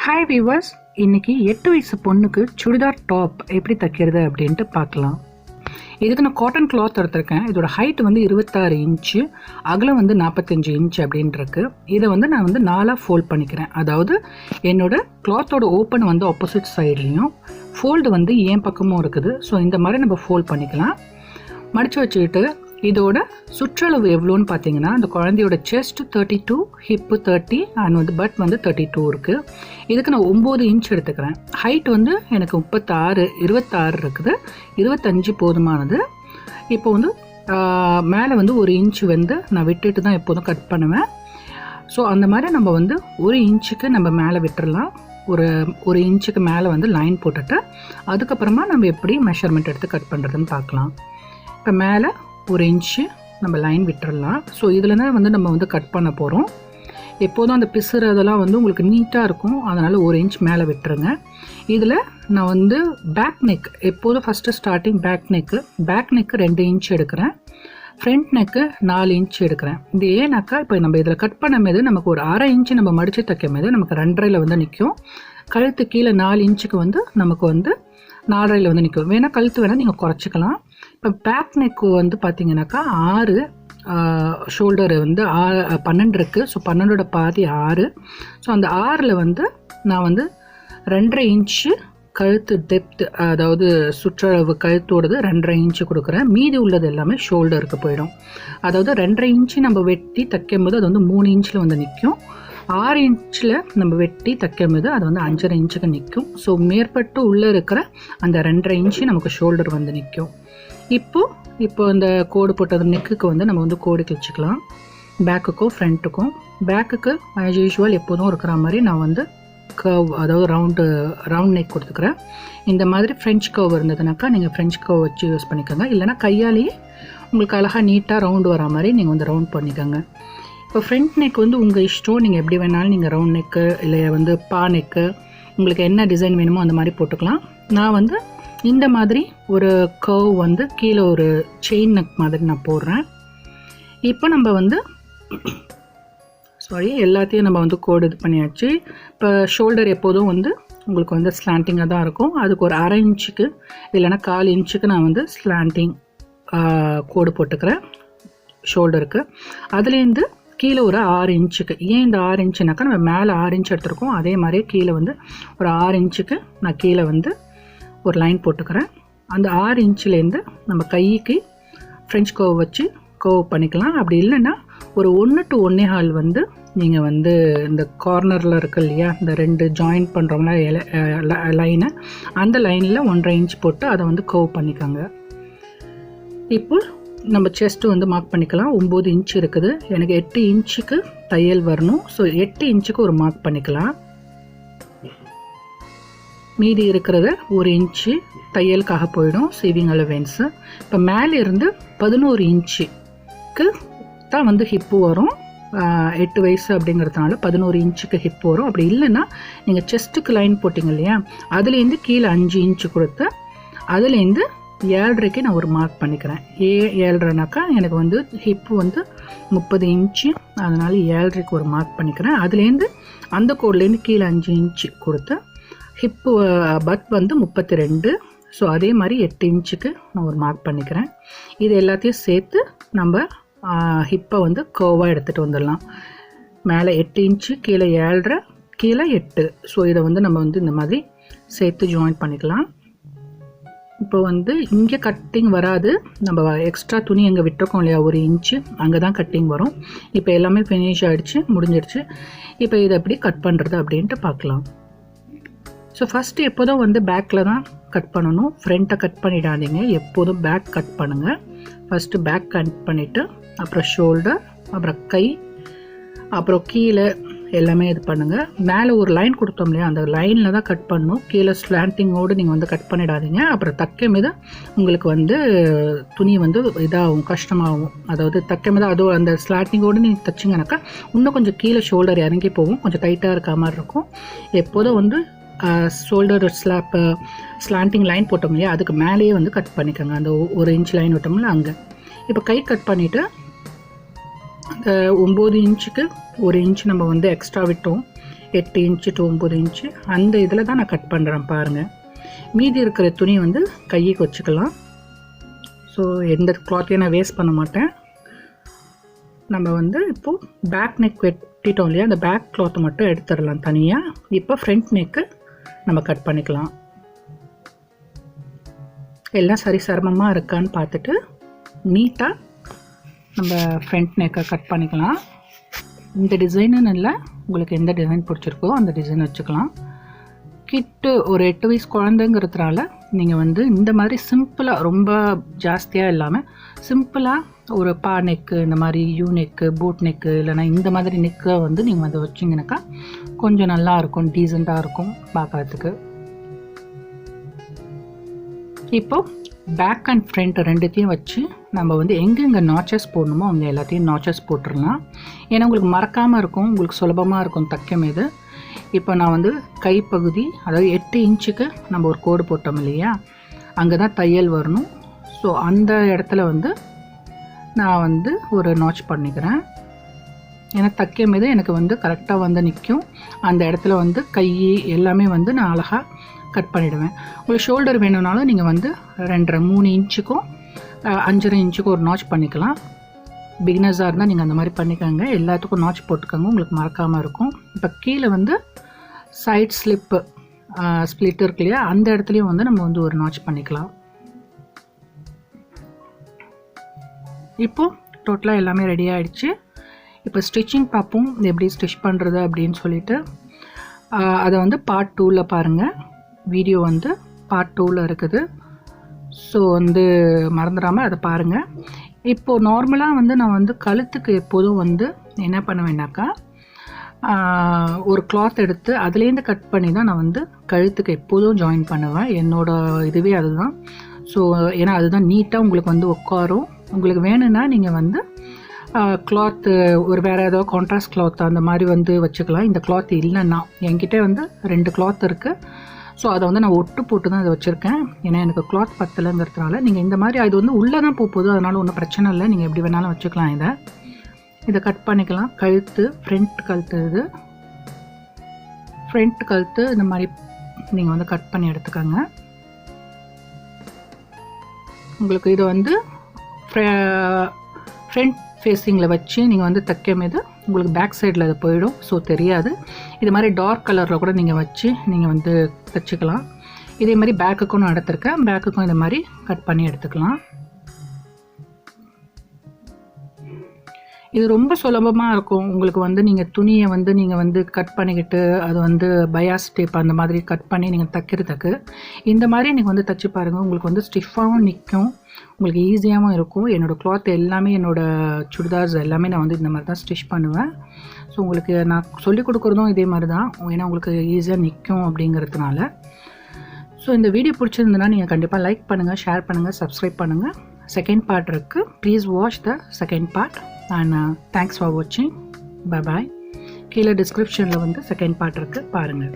Hi viewers, இன்றைக்கி 8 வயசு பொண்ணுக்கு சுடிதார் டாப் எப்படி தைக்கிறது அப்படின்ட்டு பார்க்கலாம். இதுக்கு நான் காட்டன் கிளாத் எடுத்திருக்கேன். இதோட ஹைட் வந்து 26 இன்ச்சு, அகலம் வந்து 45 இன்ச்சு அப்படின்ட்டுருக்கு. இதை வந்து நான் வந்து 4 ஃபோல்ட் பண்ணிக்கிறேன். அதாவது என்னோடய கிளாத்தோட ஓப்பன் வந்து ஆப்போசிட் சைட்லேயும் ஃபோல்டு வந்து என் பக்கமும் இருக்குது. ஸோ இந்த மாதிரி நம்ம ஃபோல்ட் பண்ணிக்கலாம். மடித்து வச்சுக்கிட்டு இதோட சுற்றளவு எவ்வளோன்னு பார்த்தீங்கன்னா, அந்த குழந்தையோட செஸ்ட் 32, ஹிப்பு 30 அண்ட் வந்து பட் வந்து 32 இருக்குது. இதுக்கு நான் 9 இன்ச் எடுத்துக்கிறேன். ஹைட் வந்து எனக்கு 26 இருக்குது. 25 போதுமானது. இப்போ வந்து மேலே வந்து 1 இன்ச் வந்து நான் விட்டுட்டு தான் எப்போதும் கட் பண்ணுவேன். ஸோ அந்த மாதிரி நம்ம வந்து 1 இன்ச்சுக்கு நம்ம மேலே விட்டுடலாம். ஒரு இன்ச்சுக்கு மேலே வந்து லைன் போட்டுட்டு அதுக்கப்புறமா நம்ம எப்படி மெஷர்மெண்ட் எடுத்து கட் பண்ணுறதுன்னு பார்க்கலாம். இப்போ மேலே 1 இன்ச்சு நம்ம லைன் விட்டுடலாம். ஸோ இதில் தான் வந்து நம்ம வந்து கட் பண்ண போகிறோம். எப்போதும் அந்த பிசுறு அதெல்லாம் வந்து உங்களுக்கு நீட்டாக இருக்கும். அதனால் 1 இன்ச் மேலே விட்டுருங்க. இதில் நான் வந்து பேக் நெக், எப்போதும் ஃபஸ்ட்டு ஸ்டார்டிங் பேக் நெக்கு 2 இன்ச் எடுக்கிறேன். ஃப்ரண்ட் நெக்கு 4 இன்ச் எடுக்கிறேன். இது ஏன்னாக்கா இப்போ நம்ம இதில் கட் பண்ணும்போது நமக்கு ஒரு 1/2 இன்ச்சு நம்ம மடித்து தைக்கும் போது நமக்கு 2.5 வந்து நிற்கும். கழுத்து கீழே 4 இன்ச்சுக்கு வந்து நமக்கு வந்து 4.5 வந்து நிற்கும். வேணால் கழுத்து வேணால் நீங்கள் குறைச்சிக்கலாம். இப்போ பேக் நெக்கு வந்து பார்த்தீங்கன்னாக்கா 6, ஷோல்டரு வந்து 12 இருக்குது. ஸோ 12ஓட பாதி 6. ஸோ அந்த 6ல் வந்து நான் வந்து 2.5 இன்ச்சு கழுத்து டெப்த், அதாவது சுற்றளவு கழுத்தோடது 2.5 இன்ச்சு கொடுக்குறேன். மீதி உள்ளது எல்லாமே ஷோல்டருக்கு போயிடும். அதாவது 2.5 இன்ச்சு நம்ம வெட்டி தைக்கும் போது அது வந்து 3 இன்ச்சில் வந்து நிற்கும். 6 இன்ச்சில் நம்ம வெட்டி தைக்கும் போது அது வந்து 5.5 இன்ச்சுக்கு நிற்கும். ஸோ மேற்பட்டு உள்ளே இருக்கிற அந்த 2.5 இன்ச்சு நமக்கு ஷோல்டர் வந்து நிற்கும். இப்போ இந்த கோடு போட்டது நெக்குக்கு வந்து நம்ம வந்து கோடு கிழிச்சிக்கலாம். பேக்குக்கும் ஃப்ரண்ட்டுக்கும். பேக்குக்கு ஆஸ் யூஷுவல் எப்போதும் இருக்கிற மாதிரி நான் வந்து கர்வ், அதாவது ரவுண்ட் நெக் கொடுத்துக்கிறேன். இந்த மாதிரி ஃப்ரெஞ்ச் கர்வ் இருந்ததுனாக்கா நீங்கள் ஃப்ரெஞ்ச் கர்வ் வச்சு யூஸ் பண்ணிக்கோங்க. இல்லைனா கையாலேயே உங்களுக்கு அழகாக நீட்டாக ரவுண்டு வர மாதிரி நீங்கள் வந்து ரவுண்ட் பண்ணிக்கோங்க. இப்போ ஃப்ரண்ட் நெக் வந்து உங்கள் இஷ்டம். நீங்கள் எப்படி வேணாலும் நீங்கள் ரவுண்ட் நெக்கு இல்லை வந்து பா நெக்கு, உங்களுக்கு என்ன டிசைன் வேணுமோ அந்த மாதிரி போட்டுக்கலாம். நான் வந்து இந்த மாதிரி ஒரு கர்வ் வந்து கீழே ஒரு செயின் நெக் மாதிரி நான் போடுறேன். இப்போ நம்ம வந்து எல்லாத்தையும் நம்ம வந்து கோடு இது பண்ணியாச்சு. இப்போ ஷோல்டர் எப்போதும் வந்து உங்களுக்கு வந்து ஸ்லாண்டிங்காக தான் இருக்கும். அதுக்கு ஒரு 1/2 இன்ச்சுக்கு இல்லைன்னா 1/4 இன்ச்சுக்கு நான் வந்து ஸ்லாண்டிங் கோடு போட்டுக்கிறேன் ஷோல்டருக்கு. அதுலேருந்து கீழே ஒரு 6 இன்ச்சுக்கு. ஏன் இந்த 6 இன்ச்சுனாக்கா நம்ம மேலே 6 இன்ச் எடுத்துருக்கோம். அதே மாதிரியே கீழே வந்து ஒரு 6 இன்ச்சுக்கு நான் கீழே வந்து ஒரு லைன் போட்டுக்கிறேன். அந்த 6 இன்ச்சிலேருந்து நம்ம கைக்கு ஃப்ரெஞ்ச் கர்வ் வச்சு கர்வ் பண்ணிக்கலாம். அப்படி இல்லைன்னா ஒரு 1 to 1.25 வந்து நீங்கள் வந்து இந்த கார்னரில் இருக்கு இல்லையா, இந்த 2 ஜாயின் பண்ணுறோம்னா லைனை, அந்த லைனில் 1.5 இன்ச் போட்டு அதை வந்து கர்வ் பண்ணிக்கோங்க. இப்போ நம்ம செஸ்ட்டு வந்து மார்க் பண்ணிக்கலாம். 9 இன்ச் இருக்குது. எனக்கு 8 இன்ச்சுக்கு தையல் வரணும். ஸோ 8 இன்ச்சுக்கு ஒரு மார்க் பண்ணிக்கலாம். மீதி இருக்கிறத 1 இன்ச்சு தையலுக்காக போயிடும், சேவிங் அலவன்ஸு. இப்போ மேலே இருந்து 11 இன்ச்சுக்கு தான் வந்து ஹிப்பு வரும். 8 வயசு அப்படிங்கிறதுனால 11 இன்ச்சுக்கு ஹிப் வரும். அப்படி இல்லைன்னா நீங்கள் செஸ்ட்டுக்கு லைன் போட்டிங்க இல்லையா, அதுலேருந்து கீழே 5 இன்ச்சு கொடுத்து அதுலேருந்து 7.5க்கு நான் ஒரு மார்க் பண்ணிக்கிறேன். 7.5னாக்கா எனக்கு வந்து ஹிப்பு வந்து 30 இன்ச்சு, அதனால் 7.5க்கு ஒரு மார்க் பண்ணிக்கிறேன். அதுலேருந்து அந்த கோட்லேருந்து கீழே 5 இன்ச்சு கொடுத்து ஹிப்பு பட் வந்து 32. ஸோ அதே மாதிரி 8 இன்ச்சுக்கு நான் ஒரு மார்க் பண்ணிக்கிறேன். இது எல்லாத்தையும் சேர்த்து நம்ம ஹிப்பை வந்து கர்வாக எடுத்துகிட்டு வந்துடலாம். மேலே 8 இன்ச்சு, கீழே 7.5, கீழே 8. ஸோ இதை வந்து நம்ம வந்து இந்த மாதிரி சேர்த்து ஜாயின் பண்ணிக்கலாம். இப்போ வந்து இங்கே கட்டிங் வராது. நம்ம எக்ஸ்ட்ரா துணி எங்கே விட்டுருக்கோம் இல்லையா 1 இன்ச்சு, அங்கே தான் கட்டிங் வரும். இப்போ எல்லாமே ஃபினிஷ் ஆகிடுச்சு, முடிஞ்சிடுச்சு. இப்போ இதை எப்படி கட் பண்ணுறது அப்படின்ட்டு பார்க்கலாம். ஸோ ஃபஸ்ட்டு எப்போதும் வந்து பேக்கில் தான் கட் பண்ணணும். ஃப்ரண்ட்டை கட் பண்ணிடாதீங்க. எப்போதும் பேக் கட் பண்ணுங்கள். ஃபஸ்ட்டு பேக் கட் பண்ணிவிட்டு அப்புறம் ஷோல்டர், அப்புறம் கை, அப்புறம் கீழே எல்லாமே இது பண்ணுங்கள். மேலே ஒரு லைன் கொடுத்தோம் இல்லையா, அந்த லைனில் தான் கட் பண்ணணும். கீழே ஸ்லாண்டிங்கோடு நீங்கள் வந்து கட் பண்ணிடாதீங்க. அப்புறம் தைக்கும் போது உங்களுக்கு வந்து துணி வந்து இதாகும், கஷ்டமாகும். அதாவது தைக்கும் போது அதோ அந்த ஸ்லாண்டிங்கோடு நீங்கள் தைச்சிங்கனாக்கா இன்னும் கொஞ்சம் கீழே ஷோல்டர் இறங்கி போகும், கொஞ்சம் டைட்டாக இருக்க மாதிரி இருக்கும். எப்போதும் வந்து ஷோல்டர் ஸ்லாண்டிங் லைன் போட்டோம் இல்லையா, அதுக்கு மேலேயே வந்து கட் பண்ணிக்கோங்க. அந்த 1 இன்ச் லைன் விட்டோம்ல அங்கே. இப்போ கை கட் பண்ணிவிட்டு அந்த 9 இன்ச்சுக்கு 1 இன்ச் நம்ம வந்து எக்ஸ்ட்ரா விட்டோம். 8 இன்ச்சு to 9 இன்ச்சு அந்த இதில் தான் நான் கட் பண்ணுறேன் பாருங்கள். மீதி இருக்கிற துணி வந்து கைக்கு வச்சுக்கலாம். ஸோ எந்த கிளாத்தையும் நான் வேஸ்ட் பண்ண மாட்டேன். நம்ம வந்து இப்போது பேக் நெக் வெட்டிட்டோம் இல்லையா, அந்த பேக் கிளாத்தை மட்டும் எடுத்துடலாம் தனியாக. இப்போ ஃப்ரண்ட் நெக்கு நம்ம கட் பண்ணிக்கலாம். எல்லாம் சரி சமமாக இருக்கான்னு பார்த்துட்டு நீட்டாக நம்ம ஃப்ரண்ட் நெக்கை கட் பண்ணிக்கலாம். இந்த டிசைனுன்னு இல்லை, உங்களுக்கு எந்த டிசைன் பிடிச்சிருக்கோ அந்த டிசைன் வச்சுக்கலாம். கிட்டு ஒரு 8 வயசு குழந்தைங்கிறதுனால நீங்கள் வந்து இந்த மாதிரி சிம்பிளாக, ரொம்ப ஜாஸ்தியாக இல்லாமல் சிம்பிளாக ஒரு பா நெக்கு, இந்த மாதிரி யூ நெக்கு, பூட் நெக்கு, இல்லைனா இந்த மாதிரி நெக்கை வந்து நீங்கள் வந்து வச்சிங்கனாக்கா கொஞ்சம் நல்லாயிருக்கும், டீசெண்டாக இருக்கும் பார்க்குறதுக்கு. இப்போது பேக் அண்ட் ஃப்ரண்ட் ரெண்டுத்தையும் வச்சு நம்ம வந்து எங்கெங்கே நாச்சஸ் போடணுமோ அங்கே எல்லாத்தையும் நாச்சஸ் போட்டுடலாம். ஏன்னா உங்களுக்கு மறக்காமல் இருக்கும், உங்களுக்கு சுலபமாக இருக்கும் தைக்கும் இது. இப்போ நான் வந்து கைப்பகுதி, அதாவது 8 இன்ச்சுக்கு நம்ம ஒரு கோடு போட்டோம் இல்லையா, அங்கே தான் தையல் வரணும். ஸோ அந்த இடத்துல வந்து நான் வந்து ஒரு நாச் பண்ணிக்கிறேன். ஏன்னா தைக்கும் போது எனக்கு வந்து கரெக்டாக வந்து நிற்கும். அந்த இடத்துல வந்து கை எல்லாமே வந்து நான் அழகாக கட் பண்ணிவிடுவேன். உங்களுக்கு ஷோல்டர் வேணும்னாலும் நீங்கள் வந்து 2.5 3 இன்ச்சுக்கும் 5.5 இன்ச்சுக்கும் ஒரு நாச் பண்ணிக்கலாம். பிகினர்ஸாக இருந்தால் நீங்கள் அந்த மாதிரி பண்ணிக்கோங்க. எல்லாத்துக்கும் நாச் போட்டுக்கோங்க, உங்களுக்கு மறக்காமல் இருக்கும். இப்போ கீழே வந்து சைட் ஸ்லிப்பு ஸ்ப்ளிட் இருக்கு இல்லையா, அந்த இடத்துலையும் வந்து நம்ம வந்து ஒரு நாச் பண்ணிக்கலாம். இப்போது டோட்டலாக எல்லாமே ரெடி ஆகிடுச்சு. இப்போ ஸ்டிச்சிங் பார்ப்போம், எப்படி ஸ்டிச் பண்ணுறது அப்படின்னு சொல்லிட்டு. அதை வந்து பார்ட் 2ல் பாருங்கள். வீடியோ வந்து பார்ட் 2ல் இருக்குது. ஸோ வந்து மறந்துடாமல் அதை பாருங்கள். இப்போது நார்மலாக வந்து நான் வந்து கழுத்துக்கு எப்போதும் வந்து என்ன பண்ணுவேன்னாக்கா, ஒரு கிளாத் எடுத்து அதுலேருந்து கட் பண்ணி தான் நான் வந்து கழுத்துக்கு எப்போதும் ஜாயின் பண்ணுவேன். என்னோடய இதுவே அதுதான். ஸோ ஏன்னா அதுதான் நீட்டாக உங்களுக்கு வந்து உட்காரும். உங்களுக்கு வேணும்னா நீங்கள் வந்து கிளாத்து ஒரு வேறு ஏதாவது கான்ட்ராஸ்ட் கிளாத் அந்த மாதிரி வந்து வச்சுக்கலாம். இந்த கிளாத் இல்லைன்னா என்கிட்ட வந்து 2 கிளாத் இருக்குது. ஸோ அதை வந்து நான் ஒட்டு போட்டு தான் அதை வச்சுருக்கேன். ஏன்னா எனக்கு கிளாத் பத்தலைங்கிறதுனால. நீங்கள் இந்த மாதிரி அது வந்து உள்ளே தான் போகுது, அதனால் ஒன்றும் பிரச்சனை இல்லை, நீங்கள் எப்படி வேணாலும் வச்சுக்கலாம். இதை கட் பண்ணிக்கலாம். கழுத்து, ஃப்ரண்ட் கழுத்து, இது ஃப்ரண்ட் கழுத்து இந்த மாதிரி நீங்கள் வந்து கட் பண்ணி எடுத்துக்கோங்க. உங்களுக்கு இது வந்து ஃப்ரண்ட் ஃபேஸிங்கில் வச்சு நீங்கள் வந்து தைக்கும் போது உங்களுக்கு பேக் சைடில் அது போயிடும். ஸோ தெரியாது. இது மாதிரி டார்க் கலரில் கூட நீங்கள் வச்சு நீங்கள் வந்து தைச்சிக்கலாம். இதே மாதிரி பேக்குக்கும் நான் எடுத்திருக்கேன். பேக்குக்கும் இந்த மாதிரி கட் பண்ணி எடுத்துக்கலாம். இது ரொம்ப சுலபமாக இருக்கும். உங்களுக்கு வந்து நீங்கள் துணியை வந்து நீங்கள் வந்து கட் பண்ணிக்கிட்டு அது வந்து பயாஸ் டேப் அந்த மாதிரி கட் பண்ணி நீங்கள் தைக்கிறதுக்கு இந்த மாதிரி நீங்கள் வந்து தைச்சி பாருங்கள். உங்களுக்கு வந்து ஸ்டிஃபாகவும் நிற்கும், உங்களுக்கு ஈஸியாகவும் இருக்கும். என்னோடய கிளாத் எல்லாமே, என்னோடய சுடிதார்ஸ் எல்லாமே நான் வந்து இந்த மாதிரி தான் ஸ்டிச் பண்ணுவேன். ஸோ உங்களுக்கு நான் சொல்லிக் கொடுக்குறதும் இதே மாதிரி தான், ஏன்னா உங்களுக்கு ஈஸியாக நிற்கும் அப்படிங்கிறதுனால. ஸோ இந்த வீடியோ பிடிச்சிருந்ததுன்னா நீங்கள் கண்டிப்பாக லைக் பண்ணுங்கள், ஷேர் பண்ணுங்கள், சப்ஸ்கிரைப் பண்ணுங்கள். செகண்ட் பார்ட் இருக்குது. Please watch the second part and thanks for வாட்சிங். Bye bye. கீழே டிஸ்கிரிப்ஷனில் வந்து செகண்ட் பார்ட் இருக்குது, பாருங்கள்.